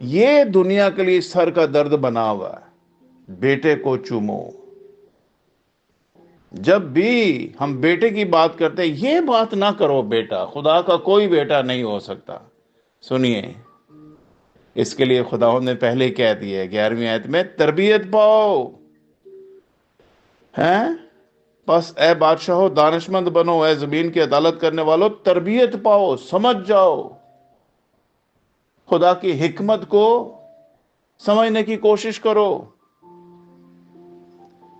یہ دنیا کے لیے سر کا درد بنا ہوا ہے، بیٹے کو چومو۔ جب بھی ہم بیٹے کی بات کرتے ہیں، یہ بات نہ کرو بیٹا، خدا کا کوئی بیٹا نہیں ہو سکتا۔ سنیے، اس کے لیے خدا نے پہلے کہہ دیا ہے 11ویں آیت میں، تربیت پاؤ ہیں۔ بس اے بادشاہو دانشمند بنو، اے زمین کی عدالت کرنے والو تربیت پاؤ، سمجھ جاؤ، خدا کی حکمت کو سمجھنے کی کوشش کرو۔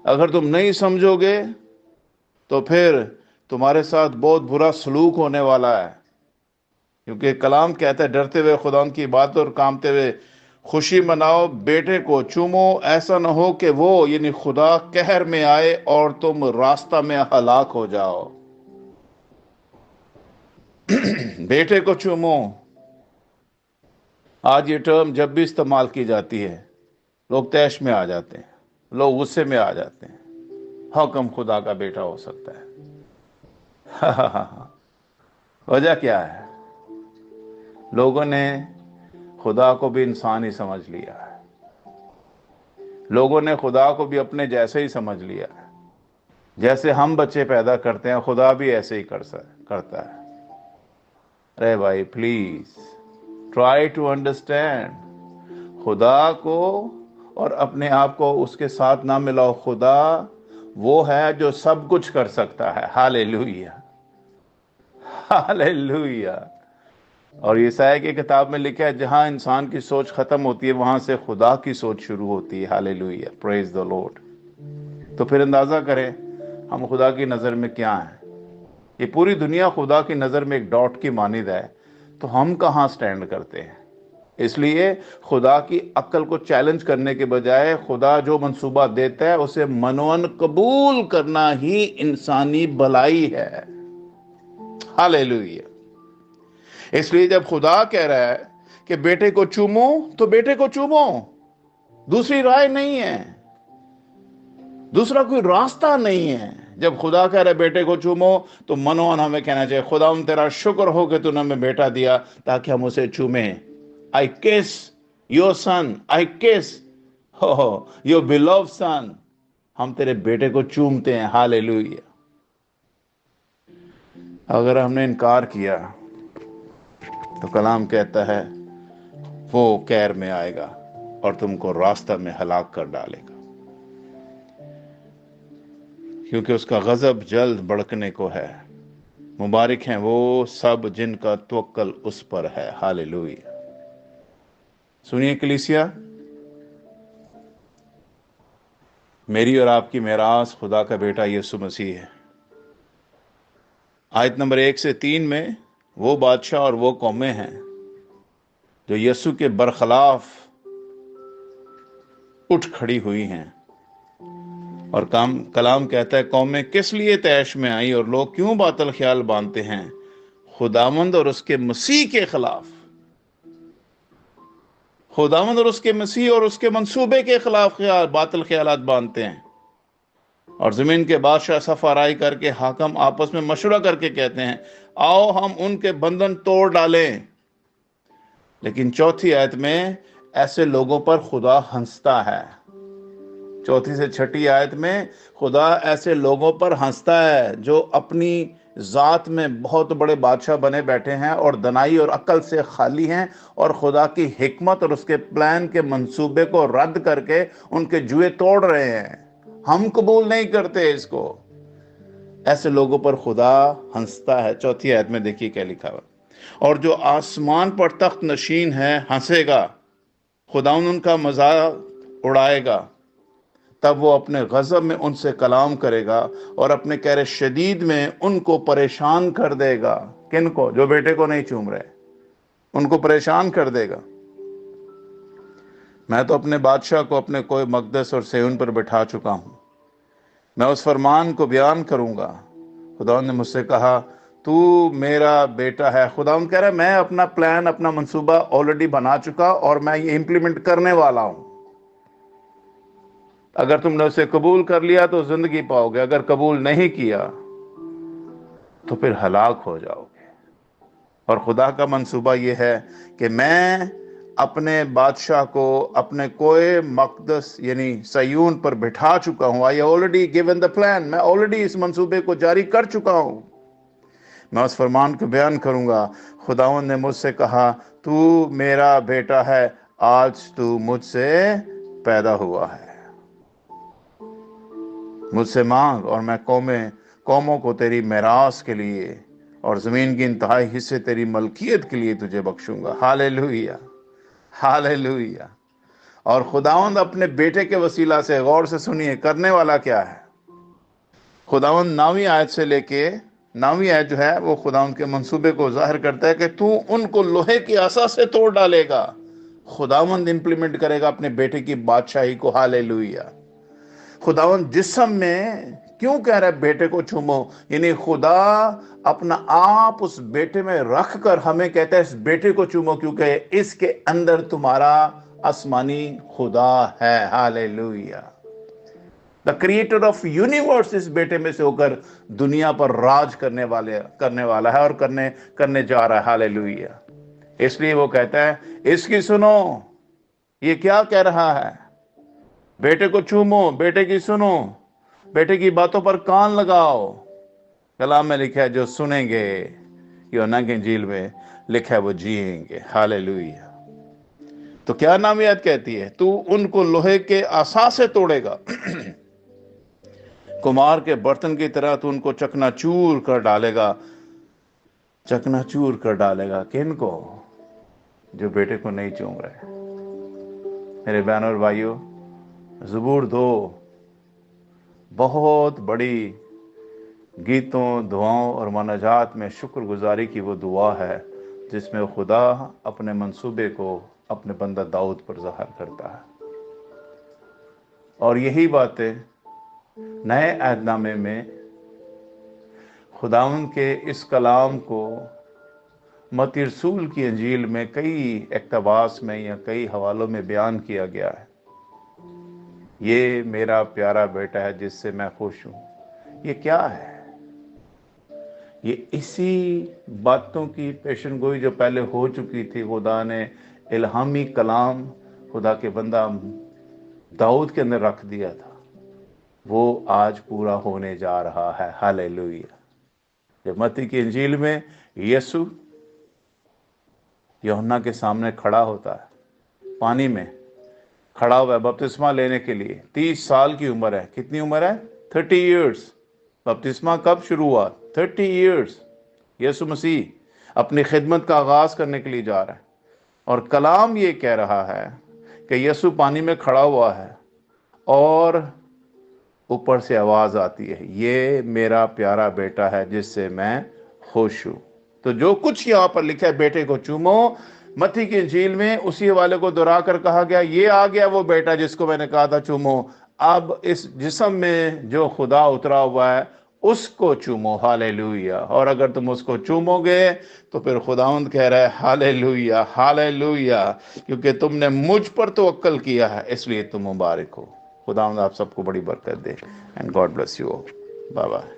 اگر تم نہیں سمجھو گے تو پھر تمہارے ساتھ بہت برا سلوک ہونے والا ہے، کیونکہ کلام کہتا ہے ڈرتے ہوئے خدا کی بات اور کامتے ہوئے خوشی مناؤ، بیٹے کو چومو، ایسا نہ ہو کہ وہ یعنی خدا قہر میں آئے اور تم راستہ میں ہلاک ہو جاؤ۔ بیٹے کو چومو، آج یہ ٹرم جب بھی استعمال کی جاتی ہے لوگ طیش میں آ جاتے ہیں، لوگ غصے میں آ جاتے ہیں۔ حکم خدا کا بیٹا ہو سکتا ہے؟ وجہ کیا ہے؟ لوگوں نے خدا کو بھی انسان ہی سمجھ لیا ہے، لوگوں نے خدا کو بھی اپنے جیسے ہی سمجھ لیا ہے۔ جیسے ہم بچے پیدا کرتے ہیں خدا بھی ایسے ہی کرتا ہے۔ ارے بھائی پلیز ٹرائی ٹو انڈرسٹینڈ، خدا کو اور اپنے آپ کو اس کے ساتھ نہ ملاؤ۔ خدا وہ ہے جو سب کچھ کر سکتا ہے۔ ہاللیلویہ، ہاللیلویہ۔ اور یسایا کی کتاب میں لکھا ہے جہاں انسان کی سوچ ختم ہوتی ہے وہاں سے خدا کی سوچ شروع ہوتی ہے۔ ہاللیلویہ، پریز دی لارڈ۔ تو پھر اندازہ کریں ہم خدا کی نظر میں کیا ہیں۔ یہ پوری دنیا خدا کی نظر میں ایک ڈاٹ کی مانند ہے، تو ہم کہاں سٹینڈ کرتے ہیں؟ اس لیے خدا کی عقل کو چیلنج کرنے کے بجائے خدا جو منصوبہ دیتا ہے اسے منون قبول کرنا ہی انسانی بھلائی ہے۔ ہاللیلویہ۔ اس لیے جب خدا کہہ رہا ہے کہ بیٹے کو چومو تو بیٹے کو چومو، دوسری رائے نہیں ہے، دوسرا کوئی راستہ نہیں ہے۔ جب خدا کہہ رہا ہے بیٹے کو چومو تو منون ہمیں کہنا چاہیے خدا تیرا شکر ہو کہ تو نے ہمیں بیٹا دیا تاکہ ہم اسے چومیں۔ I kiss your son, I kiss your beloved son۔ ہم تیرے بیٹے کو چومتے ہیں۔ ہاللیلویہ۔ اگر ہم نے انکار کیا تو کلام کہتا ہے وہ قہر میں آئے گا اور تم کو راستہ میں ہلاک کر ڈالے گا، کیونکہ اس کا غضب جلد بڑکنے کو ہے۔ مبارک ہیں وہ سب جن کا توکل اس پر ہے۔ ہاللیلویہ۔ سنیے کلیسیا، میری اور آپ کی میراث خدا کا بیٹا یسوع مسیح ہے۔ آیت نمبر 1 سے 3 میں وہ بادشاہ اور وہ قومیں ہیں جو یسوع کے برخلاف اٹھ کھڑی ہوئی ہیں، اور کلام کہتا ہے قومیں کس لیے طیش میں آئیں اور لوگ کیوں باطل خیال باندھتے ہیں خداوند اور اس کے مسیح کے خلاف، خداوند اور اس کے مسیح اور اس کے منصوبے کے خلاف باطل خیالات باندھتے ہیں۔ اور زمین کے بادشاہ صف آرائی کر کے حاکم آپس میں مشورہ کر کے کہتے ہیں آؤ ہم ان کے بندھن توڑ ڈالیں۔ لیکن 4 آیت میں ایسے لوگوں پر خدا ہنستا ہے۔ 4 سے 6 آیت میں خدا ایسے لوگوں پر ہنستا ہے جو اپنی ذات میں بہت بڑے بادشاہ بنے بیٹھے ہیں اور دنائی اور عقل سے خالی ہیں، اور خدا کی حکمت اور اس کے پلان کے منصوبے کو رد کر کے ان کے جوئے توڑ رہے ہیں۔ ہم قبول نہیں کرتے اس کو۔ ایسے لوگوں پر خدا ہنستا ہے۔ 4 آیت میں دیکھیے کیا لکھا ہوا، اور جو آسمان پر تخت نشین ہے ہنسے گا، خدا ان کا مذاق اڑائے گا، تب وہ اپنے غضب میں ان سے کلام کرے گا اور اپنے قہر شدید میں ان کو پریشان کر دے گا۔ کن کو؟ جو بیٹے کو نہیں چوم رہے، ان کو پریشان کر دے گا۔ میں تو اپنے بادشاہ کو اپنے کوہ مقدس اور صہیون پر بٹھا چکا ہوں، میں اس فرمان کو بیان کروں گا۔ خدا نے مجھ سے کہا تو میرا بیٹا ہے۔ خدا کہہ رہا ہے میں اپنا پلان، اپنا منصوبہ آلریڈی بنا چکا اور میں یہ امپلیمنٹ کرنے والا ہوں۔ اگر تم نے اسے قبول کر لیا تو زندگی پاؤ گے، اگر قبول نہیں کیا تو پھر ہلاک ہو جاؤ گے۔ اور خدا کا منصوبہ یہ ہے کہ میں اپنے بادشاہ کو اپنے کوئے مقدس یعنی سیون پر بٹھا چکا ہوں. I already given the plan. میں already اس منصوبے کو جاری کر چکا ہوں. میں اس فرمان کو بیان کروں گا. خداوند نے مجھ سے کہا تو میرا بیٹا ہے, آج تو مجھ سے پیدا ہوا ہے. مجھ سے مانگ اور میں قوموں کو تیری میراث کے لیے اور زمین کی انتہائی حصے تیری ملکیت کے لیے تجھے بخشوں گا. ہاللیلویہ, ہاللیلویہ. اور خداوند اپنے بیٹے کے وسیلہ سے, غور سے سنیے, کرنے والا کیا ہے؟ خداوند 9ویں آیت سے لے کے 9ویں آیت جو ہے وہ خداوند کے منصوبے کو ظاہر کرتا ہے کہ تو ان کو لوہے کی عصا سے توڑ ڈالے گا. خداوند امپلیمنٹ کرے گا اپنے بیٹے کی بادشاہی کو. ہاللیلویہ. خداوند جسم میں کیوں کہہ رہا ہے بیٹے کو چومو؟ یعنی خدا اپنا آپ اس بیٹے میں رکھ کر ہمیں کہتا ہے اس بیٹے کو چومو, کیونکہ اس کے اندر تمہارا آسمانی خدا ہے. ہاللیلویہ. دا کریٹر آف یونیورس اس بیٹے میں سے ہو کر دنیا پر راج کرنے والا ہے اور کرنے جا رہا ہے. ہاللیلویہ. اس لیے وہ کہتا ہے اس کی سنو, یہ کیا کہہ رہا ہے؟ بیٹے کو چومو, بیٹے کی سنو, بیٹے کی باتوں پر کان لگاؤ. کلام میں لکھا ہے جو سنیں گے, یوحنا کی انجیل میں لکھا ہے وہ جیئیں گے. ہاللیلویہ. تو کیا نامیت کہتی ہے؟ تو ان کو لوہے کے عصا سے توڑے گا, کمار کے برتن کی طرح تو ان کو چکنا چور کر ڈالے گا. چکنا چور کر ڈالے گا کن کو؟ جو بیٹے کو نہیں چوم رہے. میرے بہنوں اور بھائیوں, زبور 2 بہت بڑی گیتوں, دعاؤں اور مناجات میں شکر گزاری کی وہ دعا ہے جس میں خدا اپنے منصوبے کو اپنے بندہ داؤد پر ظاہر کرتا ہے. اور یہی باتیں نئے عہد نامے میں خداوند کے اس کلام کو متی رسول کی انجیل میں کئی اقتباس میں یا کئی حوالوں میں بیان کیا گیا ہے. یہ میرا پیارا بیٹا ہے جس سے میں خوش ہوں. یہ کیا ہے؟ یہ اسی باتوں کی پیشن گوئی جو پہلے ہو چکی تھی. خدا نے الہامی کلام خدا کے بندہ داؤد کے اندر رکھ دیا تھا, وہ آج پورا ہونے جا رہا ہے. ہاللیلویہ. جب متی کی انجیل میں یسوع یوحنا کے سامنے کھڑا ہوتا ہے, پانی میں کھڑا ہوا ہے بپتسمہ لینے کے لیے. 30 سال کی عمر ہے. کتنی عمر ہے؟ 30 ایئرز. بپتسمہ کب شروع ہوا؟ 30 ایئرز. یسوع مسیح اپنی خدمت کا آغاز کرنے کے لیے جا رہا ہے, اور کلام یہ کہہ رہا ہے کہ یسوع پانی میں کھڑا ہوا ہے اور اوپر سے آواز آتی ہے, یہ میرا پیارا بیٹا ہے جس سے میں خوش ہوں. تو جو کچھ یہاں پر لکھا ہے بیٹے کو چومو, متی کی انجیل میں اسی حوالے کو دہرا کر کہا گیا یہ آ گیا وہ بیٹا جس کو میں نے کہا تھا چومو. اب اس جسم میں جو خدا اترا ہوا ہے اس کو چومو. ہاللیلویہ. اور اگر تم اس کو چومو گے تو پھر خداوند کہہ رہا ہے ہاللیلویہ, ہاللیلویہ, کیونکہ تم نے مجھ پر توکل کیا ہے اس لیے تم مبارک ہو. خداوند آپ سب کو بڑی برکت دے. And God bless you. Bye bye.